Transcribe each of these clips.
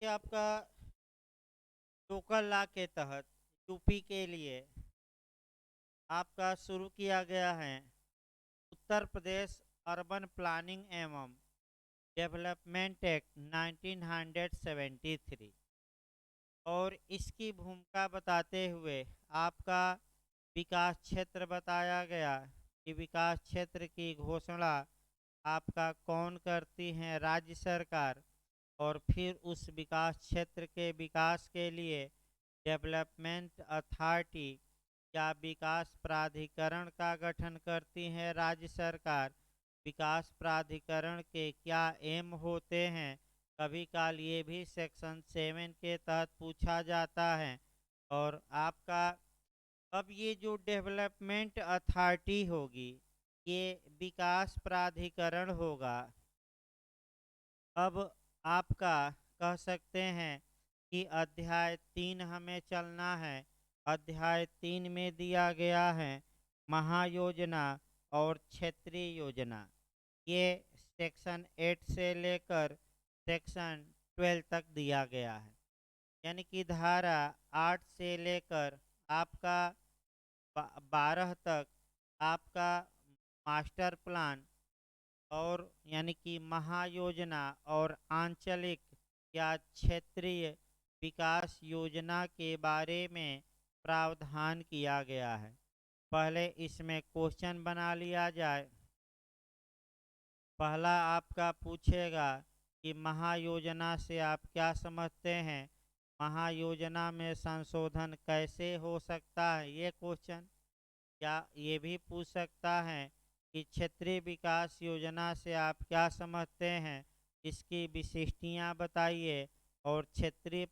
ये आपका local law के तहत यूपी के लिए आपका शुरू किया गया है उत्तर प्रदेश अर्बन प्लानिंग एवं डेवलपमेंट एक्ट 1973। और इसकी भूमिका बताते हुए आपका विकास क्षेत्र बताया गया कि विकास क्षेत्र की घोषणा आपका कौन करती है, राज्य सरकार। और फिर उस विकास क्षेत्र के विकास के लिए डेवलपमेंट अथॉरिटी या विकास प्राधिकरण का गठन करती है राज्य सरकार। विकास प्राधिकरण के क्या एम होते हैं, कभी काल ये भी सेक्शन 7 के तहत पूछा जाता है। और आपका अब ये जो डेवलपमेंट अथॉरिटी होगी, ये विकास प्राधिकरण होगा। अब आपका कह सकते हैं कि अध्याय 3 हमें चलना है। अध्याय 3 में दिया गया है महायोजना और क्षेत्रीय योजना। ये सेक्शन 8 से लेकर सेक्शन 12 तक दिया गया है। यानी कि धारा 8 से लेकर आपका 12 तक आपका मास्टर प्लान और यानी कि महायोजना और आंचलिक या क्षेत्रीय विकास योजना के बारे में प्रावधान किया गया है। पहले इसमें क्वेश्चन बना लिया जाए। पहला आपका पूछेगा कि महायोजना से आप क्या समझते हैं, महायोजना में संशोधन कैसे हो सकता है, ये क्वेश्चन। या ये भी पूछ सकता है कि क्षेत्रीय विकास योजना से आप क्या समझते हैं, इसकी विशिष्टियां बताइए। और क्षेत्रीय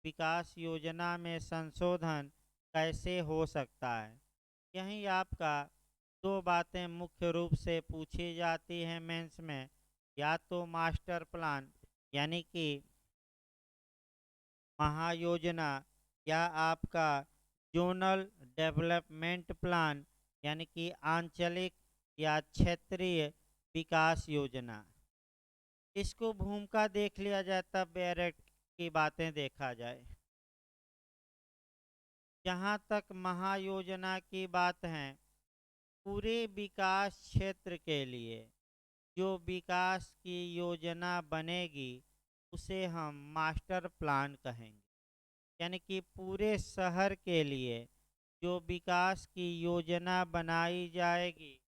विकास योजना में संशोधन कैसे हो सकता है। यही आपका दो बातें मुख्य रूप से पूछी जाती हैं मेंस में। या तो मास्टर प्लान यानी कि महायोजना, या आपका जोनल डेवलपमेंट प्लान यानी कि आंचलिक या क्षेत्रीय विकास योजना। इसको भूमिका देख लिया जाए तब डायरेक्ट की बातें देखा जाए। जहाँ तक महायोजना की बात है, पूरे विकास क्षेत्र के लिए जो विकास की योजना बनेगी उसे हम मास्टर प्लान कहेंगे। यानी कि पूरे शहर के लिए जो विकास की योजना बनाई जाएगी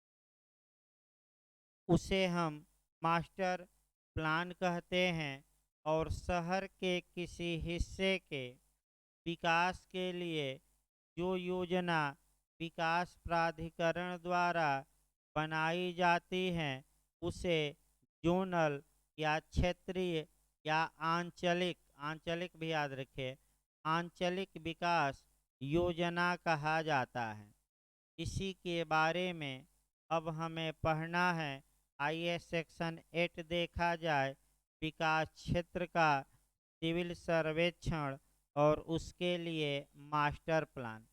उसे हम मास्टर प्लान कहते हैं। और शहर के किसी हिस्से के विकास के लिए जो योजना विकास प्राधिकरण द्वारा बनाई जाती है उसे जोनल या क्षेत्रीय या आंचलिक, आंचलिक भी याद रखें, आंचलिक विकास योजना कहा जाता है। इसी के बारे में अब हमें पढ़ना है। आइए सेक्शन 8 देखा जाए, विकास क्षेत्र का सिविल सर्वेक्षण और उसके लिए मास्टर प्लान।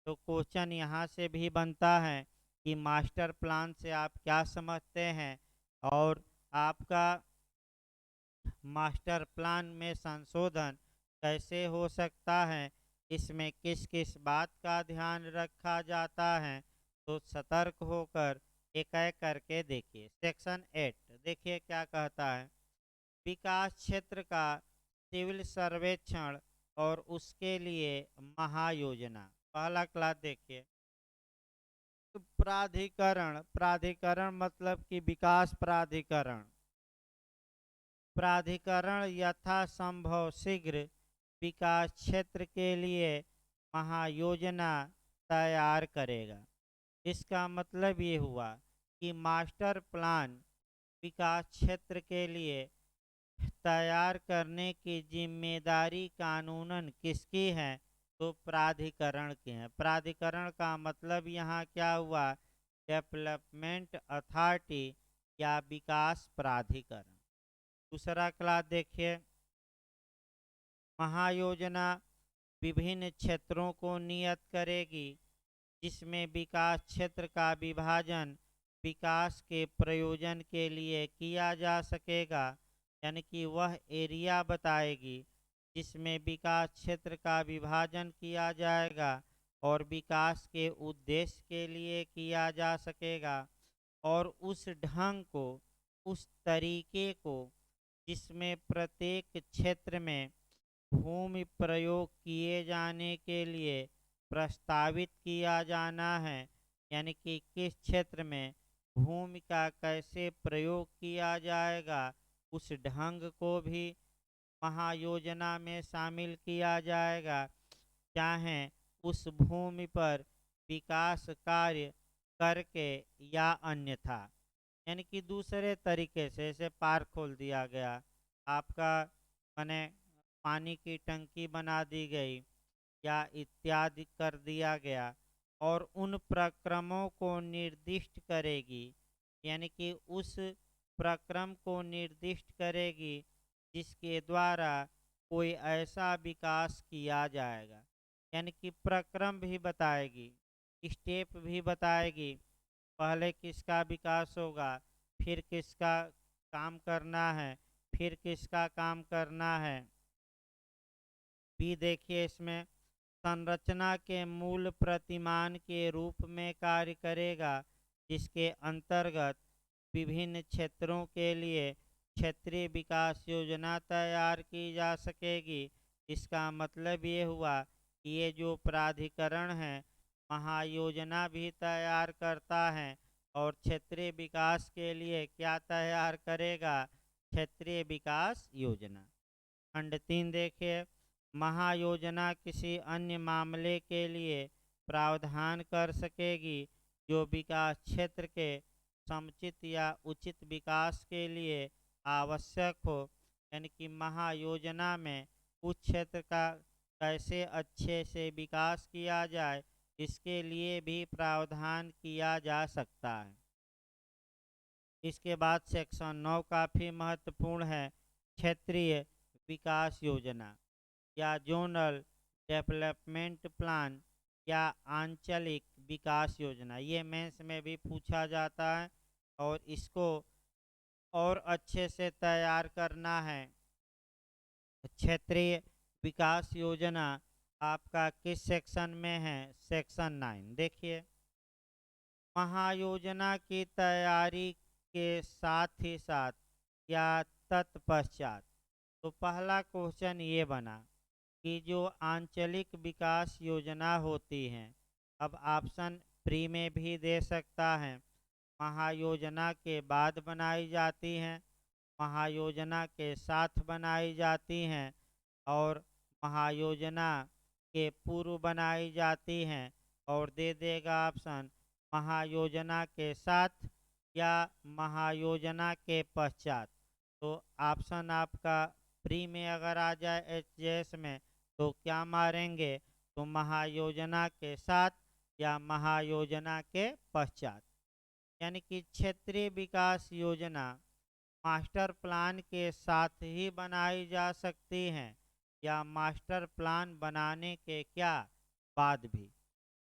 तो क्वेश्चन यहाँ से भी बनता है कि मास्टर प्लान से आप क्या समझते हैं और आपका मास्टर प्लान में संशोधन कैसे हो सकता है, इसमें किस किस बात का ध्यान रखा जाता है। तो सतर्क होकर एक एक करके देखिए। सेक्शन 8 देखिए क्या कहता है। विकास क्षेत्र का सिविल सर्वेक्षण और उसके लिए महायोजना। पहला क्लास देखिए। तो प्राधिकरण, प्राधिकरण मतलब कि विकास प्राधिकरण। प्राधिकरण यथासंभव शीघ्र विकास क्षेत्र के लिए महायोजना तैयार करेगा। इसका मतलब ये हुआ कि मास्टर प्लान विकास क्षेत्र के लिए तैयार करने की जिम्मेदारी कानूनन किसकी है, तो प्राधिकरण की है। प्राधिकरण का मतलब यहाँ क्या हुआ, डेवलपमेंट अथॉरिटी या विकास प्राधिकरण। दूसरा क्लास देखिए। महायोजना विभिन्न क्षेत्रों को नियत करेगी जिसमें विकास क्षेत्र का विभाजन विकास के प्रयोजन के लिए किया जा सकेगा। यानी कि वह एरिया बताएगी जिसमें विकास क्षेत्र का विभाजन किया जाएगा और विकास के उद्देश्य के लिए किया जा सकेगा, और उस ढंग को, उस तरीके को जिसमें प्रत्येक क्षेत्र में भूमि प्रयोग किए जाने के लिए प्रस्तावित किया जाना है। यानी कि किस क्षेत्र में भूमि का कैसे प्रयोग किया जाएगा, उस ढंग को भी महायोजना में शामिल किया जाएगा। चाहे उस भूमि पर विकास कार्य करके या अन्यथा। यानी कि दूसरे तरीके से इसे पार्क खोल दिया गया, आपका माने पानी की टंकी बना दी गई या इत्यादि कर दिया गया, और उन प्रक्रमों को निर्दिष्ट करेगी। यानी कि उस प्रक्रम को निर्दिष्ट करेगी जिसके द्वारा कोई ऐसा विकास किया जाएगा। यानी कि प्रक्रम भी बताएगी, स्टेप भी बताएगी, पहले किसका विकास होगा, फिर किसका काम करना है, फिर किसका काम करना है। भी देखिए इसमें संरचना के मूल प्रतिमान के रूप में कार्य करेगा, जिसके अंतर्गत विभिन्न क्षेत्रों के लिए क्षेत्रीय विकास योजना तैयार की जा सकेगी। इसका मतलब ये हुआ कि ये जो प्राधिकरण है महायोजना भी तैयार करता है, और क्षेत्रीय विकास के लिए क्या तैयार करेगा, क्षेत्रीय विकास योजना। खंड 3 देखिए, महायोजना किसी अन्य मामले के लिए प्रावधान कर सकेगी जो विकास क्षेत्र के समुचित या उचित विकास के लिए आवश्यक हो। यानी कि महायोजना में उस क्षेत्र का कैसे अच्छे से विकास किया जाए, इसके लिए भी प्रावधान किया जा सकता है। इसके बाद सेक्शन 9 काफ़ी महत्वपूर्ण है, क्षेत्रीय विकास योजना या जोनल डेवलपमेंट प्लान या आंचलिक विकास योजना। ये मेंस में भी पूछा जाता है, और इसको और अच्छे से तैयार करना है। क्षेत्रीय विकास योजना आपका किस सेक्शन में है, सेक्शन 9। देखिए, महायोजना की तैयारी के साथ ही साथ या तत्पश्चात, तो पहला क्वेश्चन ये बना कि जो आंचलिक विकास योजना होती हैं, अब ऑप्शन प्री में भी दे सकता है, महायोजना के बाद बनाई जाती हैं, महायोजना के साथ बनाई जाती हैं, और महायोजना के पूर्व बनाई जाती हैं, और दे देगा ऑप्शन महायोजना के साथ या महायोजना के पश्चात। तो ऑप्शन आपका प्री में अगर आ जाए एच में, तो क्या मारेंगे, तो महायोजना के साथ या महायोजना के पश्चात। यानी कि क्षेत्रीय विकास योजना मास्टर प्लान के साथ ही बनाई जा सकती हैं या मास्टर प्लान बनाने के क्या बाद भी,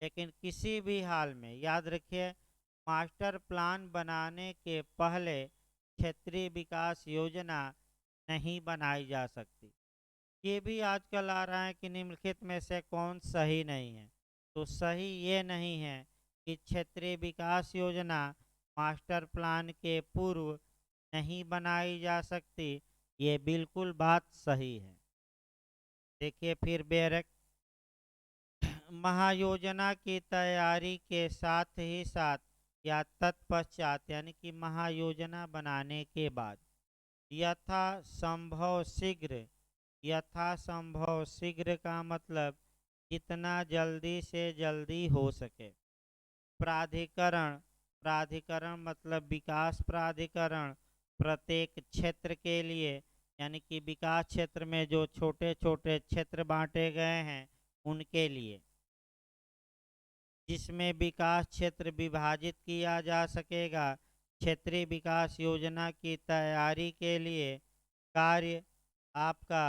लेकिन किसी भी हाल में याद रखिए मास्टर प्लान बनाने के पहले क्षेत्रीय विकास योजना नहीं बनाई जा सकती। ये भी आजकल आ रहा है कि निम्नलिखित में से कौन सही नहीं है, तो सही ये नहीं है कि क्षेत्रीय विकास योजना मास्टर प्लान के पूर्व नहीं बनाई जा सकती। ये बिल्कुल बात सही है। देखिए फिर बेरक महायोजना की तैयारी के साथ ही साथ या तत्पश्चात, यानी कि महायोजना बनाने के बाद यथासंभव शीघ्र, यथासंभव शीघ्र का मतलब जितना जल्दी से जल्दी हो सके, प्राधिकरण, प्राधिकरण मतलब विकास प्राधिकरण प्रत्येक क्षेत्र के लिए, यानी कि विकास क्षेत्र में जो छोटे छोटे क्षेत्र बांटे गए हैं उनके लिए, जिसमें विकास क्षेत्र विभाजित किया जा सकेगा, क्षेत्रीय विकास योजना की तैयारी के लिए कार्य आपका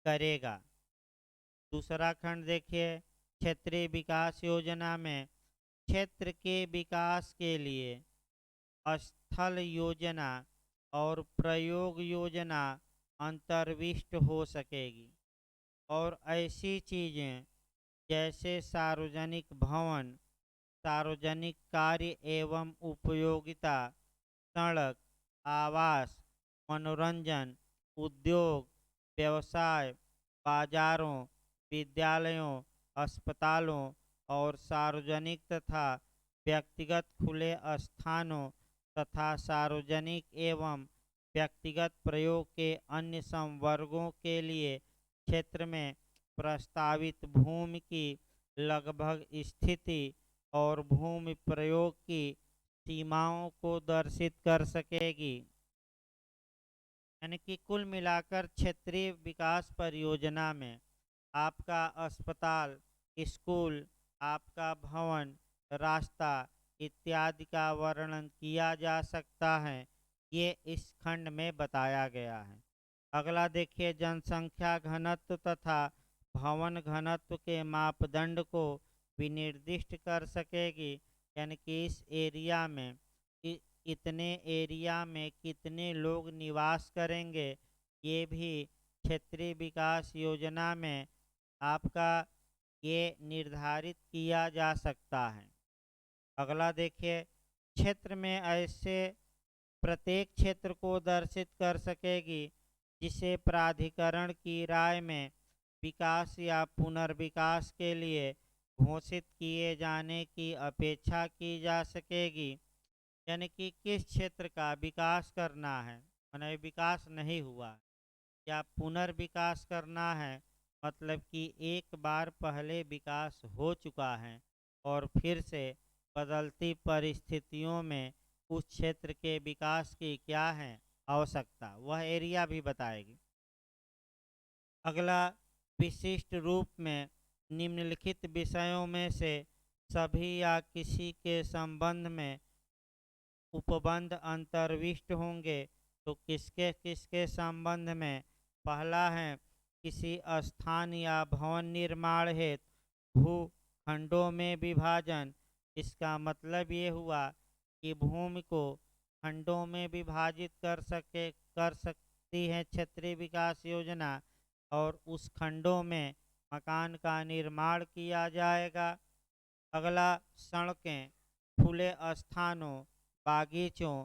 करेगा। दूसरा खंड देखिए, क्षेत्रीय विकास योजना में क्षेत्र के विकास के लिए स्थल योजना और प्रयोग योजना अंतर्विष्ट हो सकेगी। और ऐसी चीज़ें जैसे सार्वजनिक भवन, सार्वजनिक कार्य एवं उपयोगिता, सड़क, आवास, मनोरंजन, उद्योग, व्यवसाय, बाजारों, विद्यालयों, अस्पतालों और सार्वजनिक तथा व्यक्तिगत खुले स्थानों तथा सार्वजनिक एवं व्यक्तिगत प्रयोग के अन्य संवर्गों के लिए क्षेत्र में प्रस्तावित भूमि की लगभग स्थिति और भूमि प्रयोग की सीमाओं को दर्शित कर सकेगी। यानी कि कुल मिलाकर क्षेत्रीय विकास परियोजना में आपका अस्पताल, स्कूल, आपका भवन, रास्ता इत्यादि का वर्णन किया जा सकता है। ये इस खंड में बताया गया है। अगला देखिए, जनसंख्या घनत्व तथा भवन घनत्व के मापदंड को विनिर्दिष्ट कर सकेगी। यानी कि इस एरिया में इतने एरिया में कितने लोग निवास करेंगे, ये भी क्षेत्रीय विकास योजना में आपका ये निर्धारित किया जा सकता है। अगला देखिए, क्षेत्र में ऐसे प्रत्येक क्षेत्र को दर्शित कर सकेगी जिसे प्राधिकरण की राय में विकास या पुनर्विकास के लिए घोषित किए जाने की अपेक्षा की जा सकेगी। यानी कि किस क्षेत्र का विकास करना है, माने विकास नहीं हुआ, या पुनर्विकास करना है, मतलब कि एक बार पहले विकास हो चुका है और फिर से बदलती परिस्थितियों में उस क्षेत्र के विकास की क्या है आवश्यकता, वह एरिया भी बताएगी। अगला, विशिष्ट रूप में निम्नलिखित विषयों में से सभी या किसी के संबंध में उपबंध अंतर्विष्ट होंगे तो किसके किसके संबंध में। पहला है, किसी स्थान या भवन निर्माण हेतु भूखंडों में विभाजन। इसका मतलब ये हुआ कि भूमि को खंडों में विभाजित कर सकती है क्षेत्रीय विकास योजना, और उस खंडों में मकान का निर्माण किया जाएगा। अगला, सड़कें, खुले स्थानों, बागीचों,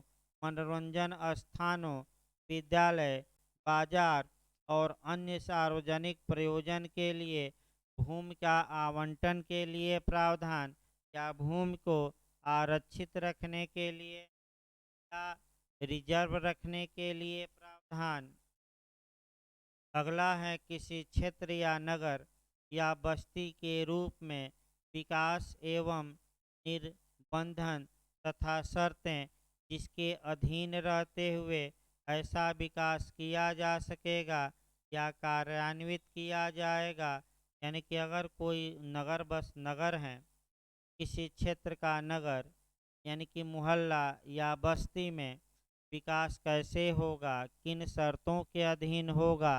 मनोरंजन स्थानों, विद्यालय, बाजार और अन्य सार्वजनिक प्रयोजन के लिए भूमि का आवंटन के लिए प्रावधान, या भूमि को आरक्षित रखने के लिए या रिजर्व रखने के लिए प्रावधान। अगला है, किसी क्षेत्र या नगर या बस्ती के रूप में विकास एवं निर्बंधन तथा शर्तें जिसके अधीन रहते हुए ऐसा विकास किया जा सकेगा या कार्यान्वित किया जाएगा। यानी कि अगर कोई नगर, बस नगर है, किसी क्षेत्र का नगर यानी कि मोहल्ला या बस्ती में विकास कैसे होगा, किन शर्तों के अधीन होगा,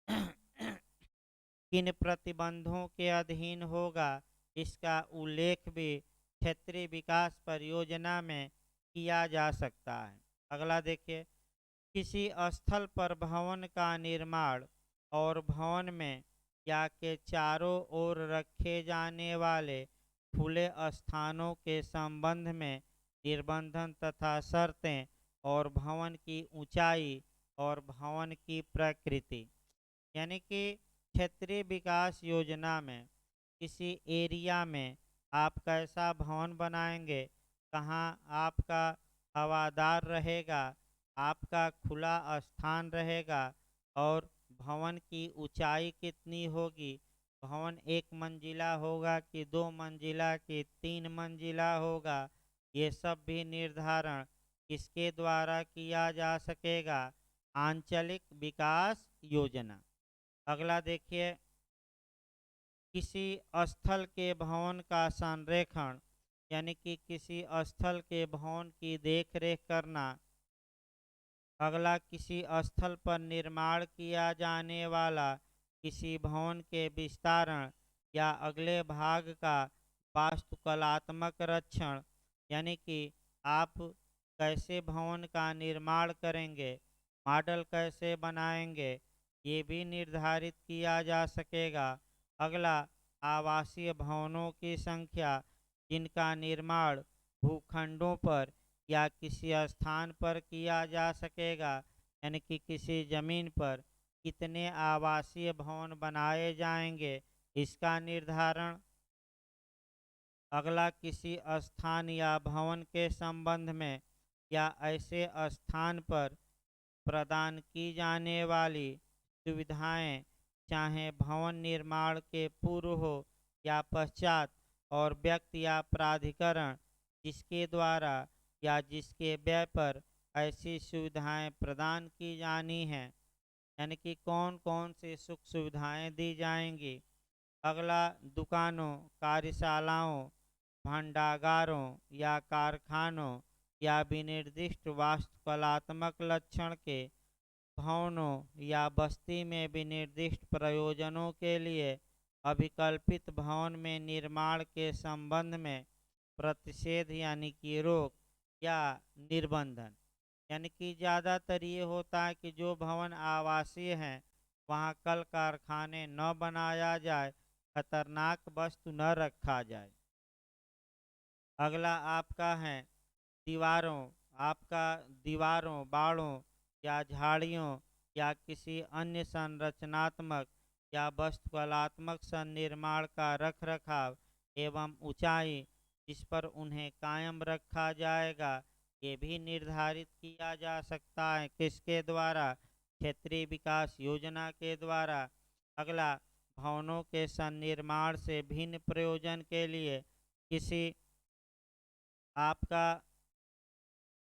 किन प्रतिबंधों के अधीन होगा, इसका उल्लेख भी क्षेत्रीय विकास परियोजना में किया जा सकता है। अगला देखिए, किसी स्थल पर भवन का निर्माण और भवन में या के चारों ओर रखे जाने वाले खुले स्थानों के संबंध में निर्बंधन तथा शर्तें, और भवन की ऊंचाई और भवन की प्रकृति। यानी कि क्षेत्रीय विकास योजना में किसी एरिया में आप कैसा भवन बनाएंगे, कहाँ आपका हवादार रहेगा, आपका खुला स्थान रहेगा, और भवन की ऊंचाई कितनी होगी, भवन एक मंजिला होगा कि दो मंजिला कि तीन मंजिला होगा, ये सब भी निर्धारण किसके द्वारा किया जा सकेगा, आंचलिक विकास योजना। अगला देखिए, किसी स्थल के भवन का संरेखण, यानी कि किसी स्थल के भवन की देखरेख करना। अगला, किसी स्थल पर निर्माण किया जाने वाला किसी भवन के विस्तारण या अगले भाग का वास्तुकलात्मक रक्षण। यानी कि आप कैसे भवन का निर्माण करेंगे, मॉडल कैसे बनाएंगे, ये भी निर्धारित किया जा सकेगा। अगला, आवासीय भवनों की संख्या जिनका निर्माण भूखंडों पर या किसी स्थान पर किया जा सकेगा, यानी कि किसी जमीन पर कितने आवासीय भवन बनाए जाएंगे, इसका निर्धारण। अगला, किसी स्थान या भवन के संबंध में या ऐसे स्थान पर प्रदान की जाने वाली सुविधाएं, चाहे भवन निर्माण के पूर्व हो या पश्चात, और व्यक्ति या प्राधिकरण जिसके द्वारा या जिसके व्यय पर ऐसी सुविधाएं प्रदान की जानी हैं, यानी कि कौन कौन सी सुख सुविधाएं दी जाएंगी। अगला, दुकानों, कार्यशालाओं, भंडागारों या कारखानों या विनिर्दिष्ट वास्तुकलात्मक लक्षण के भवनों या बस्ती में विनिर्दिष्ट प्रयोजनों के लिए अभिकल्पित भवन में निर्माण के संबंध में प्रतिषेध यानी कि रोक या निर्बंधन। यानी कि ज़्यादातर ये होता है कि जो भवन आवासीय हैं वहाँ कल कारखाने न बनाया जाए, खतरनाक वस्तु न रखा जाए। अगला आपका है दीवारों, आपका दीवारों, बाड़ों या झाड़ियों या किसी अन्य संरचनात्मक या वास्तुकलात्मक संनिर्माण का रख रखाव एवं ऊंचाई जिस पर उन्हें कायम रखा जाएगा, ये भी निर्धारित किया जा सकता है। किसके द्वारा? क्षेत्रीय विकास योजना के द्वारा। अगला, भवनों के संनिर्माण से भिन्न प्रयोजन के लिए किसी आपका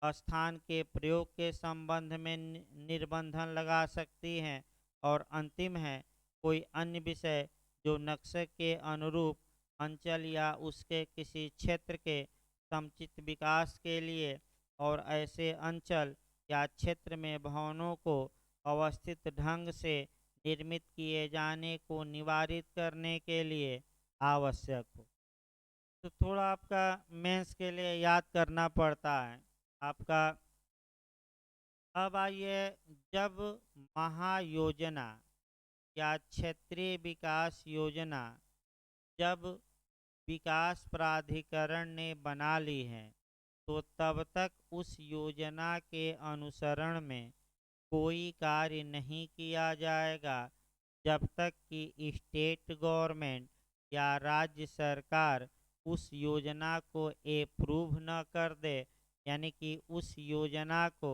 स्थान के प्रयोग के संबंध में निर्बंधन लगा सकती हैं। और अंतिम है, कोई अन्य विषय जो नक्शे के अनुरूप अंचल या उसके किसी क्षेत्र के समुचित विकास के लिए और ऐसे अंचल या क्षेत्र में भवनों को अवस्थित ढंग से निर्मित किए जाने को निवारित करने के लिए आवश्यक हो। तो थोड़ा आपका मेंस के लिए याद करना पड़ता है आपका। अब आइए, जब महायोजना या क्षेत्रीय विकास योजना जब विकास प्राधिकरण ने बना ली है, तो तब तक उस योजना के अनुसरण में कोई कार्य नहीं किया जाएगा जब तक कि स्टेट गवर्नमेंट या राज्य सरकार उस योजना को अप्रूव न कर दे, यानी कि उस योजना को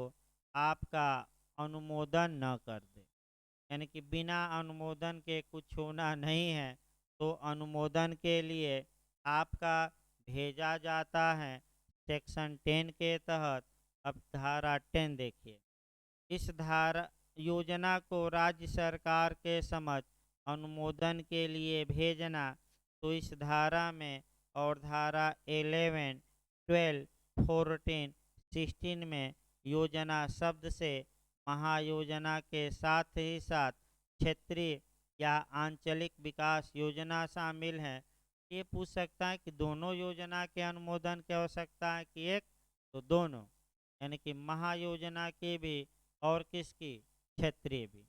आपका अनुमोदन न कर दे। यानी कि बिना अनुमोदन के कुछ होना नहीं है। तो अनुमोदन के लिए आपका भेजा जाता है सेक्शन 10 के तहत। अब धारा 10 देखिए। इस धारा योजना को राज्य सरकार के समक्ष अनुमोदन के लिए भेजना, तो इस धारा में और धारा 11, 12, 14, 16 में योजना शब्द से महायोजना के साथ ही साथ क्षेत्रीय या आंचलिक विकास योजना शामिल है। ये पूछ सकता है कि दोनों योजना के अनुमोदन की आवश्यकता है कि एक, तो दोनों, यानी कि महायोजना की भी और किसकी, क्षेत्रीय भी।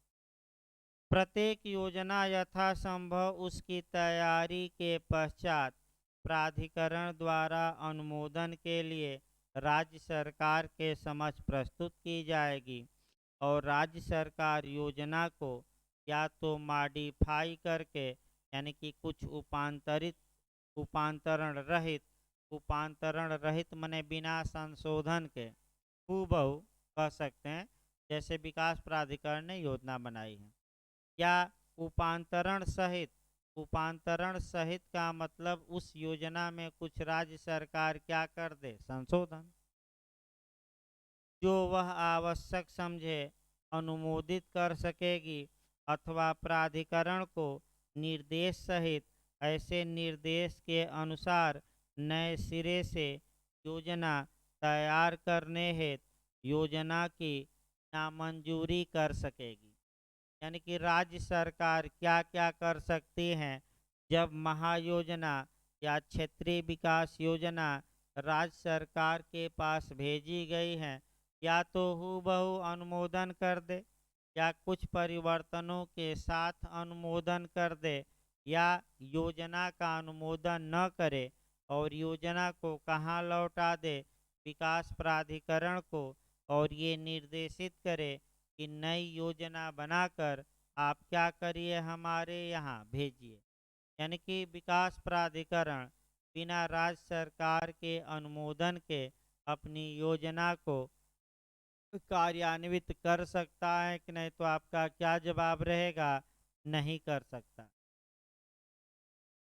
प्रत्येक योजना यथासंभव उसकी तैयारी के पश्चात प्राधिकरण द्वारा अनुमोदन के लिए राज्य सरकार के समक्ष प्रस्तुत की जाएगी और राज्य सरकार योजना को या तो मॉडिफाई करके, यानी कि कुछ उपांतरण रहित मने बिना संशोधन के हूबहू कह सकते हैं, जैसे विकास प्राधिकरण ने योजना बनाई है, या उपांतरण सहित का मतलब उस योजना में कुछ राज्य सरकार क्या कर दे, संशोधन, जो वह आवश्यक समझे अनुमोदित कर सकेगी, अथवा प्राधिकरण को निर्देश सहित ऐसे निर्देश के अनुसार नए सिरे से योजना तैयार करने हेतु योजना की नामंजूरी कर सकेगी। यानी कि राज्य सरकार क्या क्या कर सकती हैं जब महायोजना या क्षेत्रीय विकास योजना राज्य सरकार के पास भेजी गई हैं, या तो हूबहू अनुमोदन कर दे, या कुछ परिवर्तनों के साथ अनुमोदन कर दे, या योजना का अनुमोदन न करे और योजना को कहाँ लौटा दे विकास प्राधिकरण को, और ये निर्देशित करे कि नई योजना बनाकर आप क्या करिए, हमारे यहाँ भेजिए। यानी कि विकास प्राधिकरण बिना राज्य सरकार के अनुमोदन के अपनी योजना को कार्यान्वित कर सकता है कि नहीं, तो आपका क्या जवाब रहेगा? नहीं कर सकता।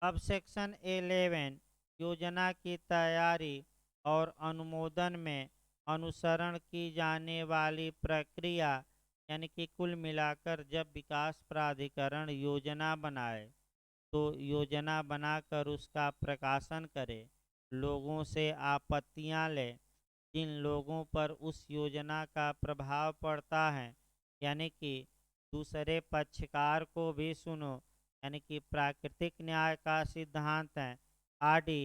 अब सेक्शन 11 योजना की तैयारी और अनुमोदन में अनुसरण की जाने वाली प्रक्रिया, यानी कि कुल मिलाकर जब विकास प्राधिकरण योजना बनाए तो योजना बनाकर उसका प्रकाशन करे, लोगों से आपत्तियां ले, जिन लोगों पर उस योजना का प्रभाव पड़ता है, यानी कि दूसरे पक्षकार को भी सुनो, यानी कि प्राकृतिक न्याय का सिद्धांत है आडि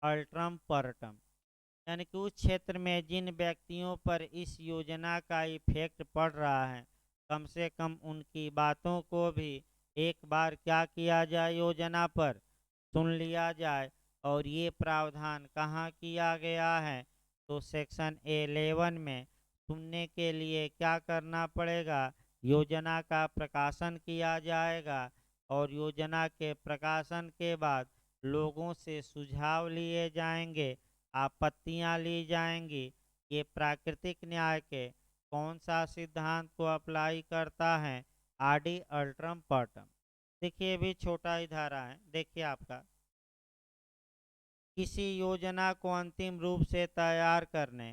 अल्ट्रम पर्टम, यानी कि उस क्षेत्र में जिन व्यक्तियों पर इस योजना का इफेक्ट पड़ रहा है, कम से कम उनकी बातों को भी एक बार क्या किया जाए, योजना पर सुन लिया जाए। और ये प्रावधान कहाँ किया गया है? तो सेक्शन 11 में सुनने के लिए क्या करना पड़ेगा? योजना का प्रकाशन किया जाएगा, और योजना के प्रकाशन के बाद लोगों से सुझाव लिए जाएंगे, आपत्तियां ली जाएंगी। ये प्राकृतिक न्याय के कौन सा सिद्धांत को अप्लाई करता है? आडि अल्ट्रम पर्टम। देखिए भी छोटा ही धारा है, देखिए आपका किसी योजना को अंतिम रूप से तैयार करने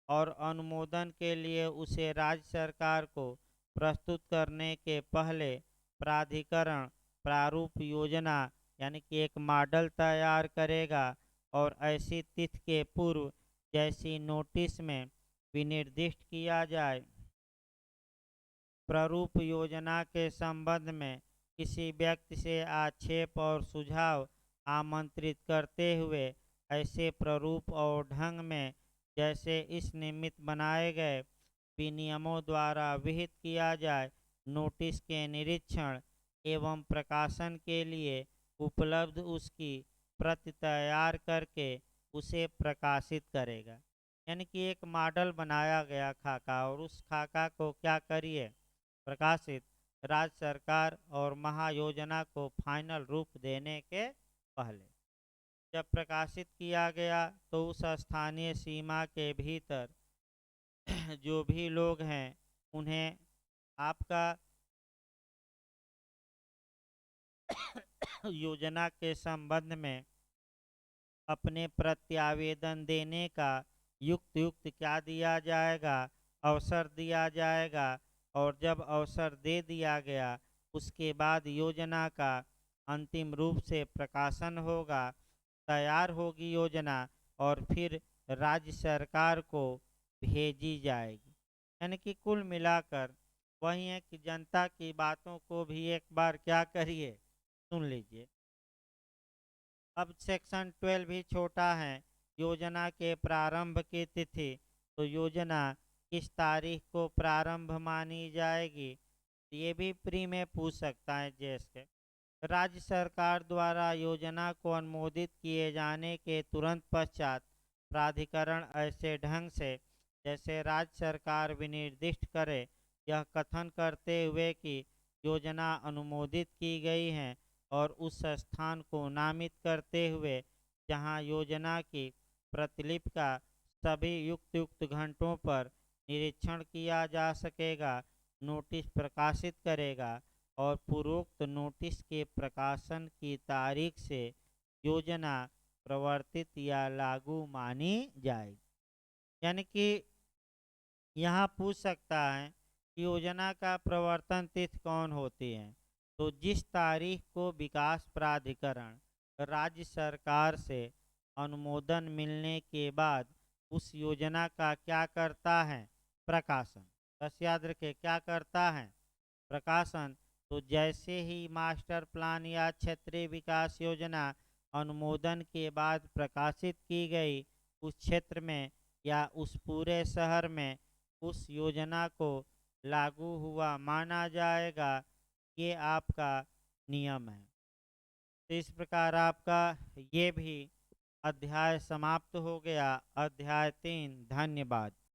और अनुमोदन के लिए उसे राज्य सरकार को प्रस्तुत करने के पहले प्राधिकरण प्रारूप योजना, यानी कि एक मॉडल तैयार करेगा, और ऐसी तिथि के पूर्व जैसी नोटिस में विनिर्दिष्ट किया जाए प्रारूप योजना के संबंध में किसी व्यक्ति से आक्षेप और सुझाव आमंत्रित करते हुए ऐसे प्रारूप और ढंग में जैसे इस निमित्त बनाए गए विनियमों द्वारा विहित किया जाए, नोटिस के निरीक्षण एवं प्रकाशन के लिए उपलब्ध उसकी प्रति तैयार करके उसे प्रकाशित करेगा। यानी कि एक मॉडल बनाया गया खाका, और उस खाका को क्या करिए? प्रकाशित राज्य सरकार और महायोजना को फाइनल रूप देने के पहले जब प्रकाशित किया गया, तो उस स्थानीय सीमा के भीतर जो भी लोग हैं उन्हें आपका योजना के संबंध में अपने प्रत्यावेदन देने का युक्त क्या दिया जाएगा? अवसर दिया जाएगा। और जब अवसर दे दिया गया, उसके बाद योजना का अंतिम रूप से प्रकाशन होगा, तैयार होगी योजना, और फिर राज्य सरकार को भेजी जाएगी। यानी कि कुल मिलाकर वही है कि जनता की बातों को भी एक बार क्या करिए, सुन लीजिए। अब सेक्शन 12 भी छोटा है, योजना के प्रारंभ की तिथि। तो योजना किस तारीख को प्रारंभ मानी जाएगी? ये भी प्री में पूछ सकता है जेएस के। राज्य सरकार द्वारा योजना को अनुमोदित किए जाने के तुरंत पश्चात प्राधिकरण ऐसे ढंग से जैसे राज्य सरकार विनिर्दिष्ट करे, यह कथन करते हुए कि योजना अनुमोदित की गई है, और उस स्थान को नामित करते हुए जहां योजना की प्रतिलिपि का सभी युक्त घंटों पर निरीक्षण किया जा सकेगा, नोटिस प्रकाशित करेगा, और पूर्वोक्त नोटिस के प्रकाशन की तारीख से योजना प्रवर्तित या लागू मानी जाएगी। यानी कि यहाँ पूछ सकता है कि योजना का प्रवर्तन तिथि कौन होती है? तो जिस तारीख को विकास प्राधिकरण राज्य सरकार से अनुमोदन मिलने के बाद उस योजना का क्या करता है? प्रकाशन। बस याद रखें, क्या करता है? प्रकाशन। तो जैसे ही मास्टर प्लान या क्षेत्रीय विकास योजना अनुमोदन के बाद प्रकाशित की गई, उस क्षेत्र में या उस पूरे शहर में उस योजना को लागू हुआ माना जाएगा। ये आपका नियम है। तो इस प्रकार आपका ये भी अध्याय समाप्त हो गया। अध्याय 3। धन्यवाद।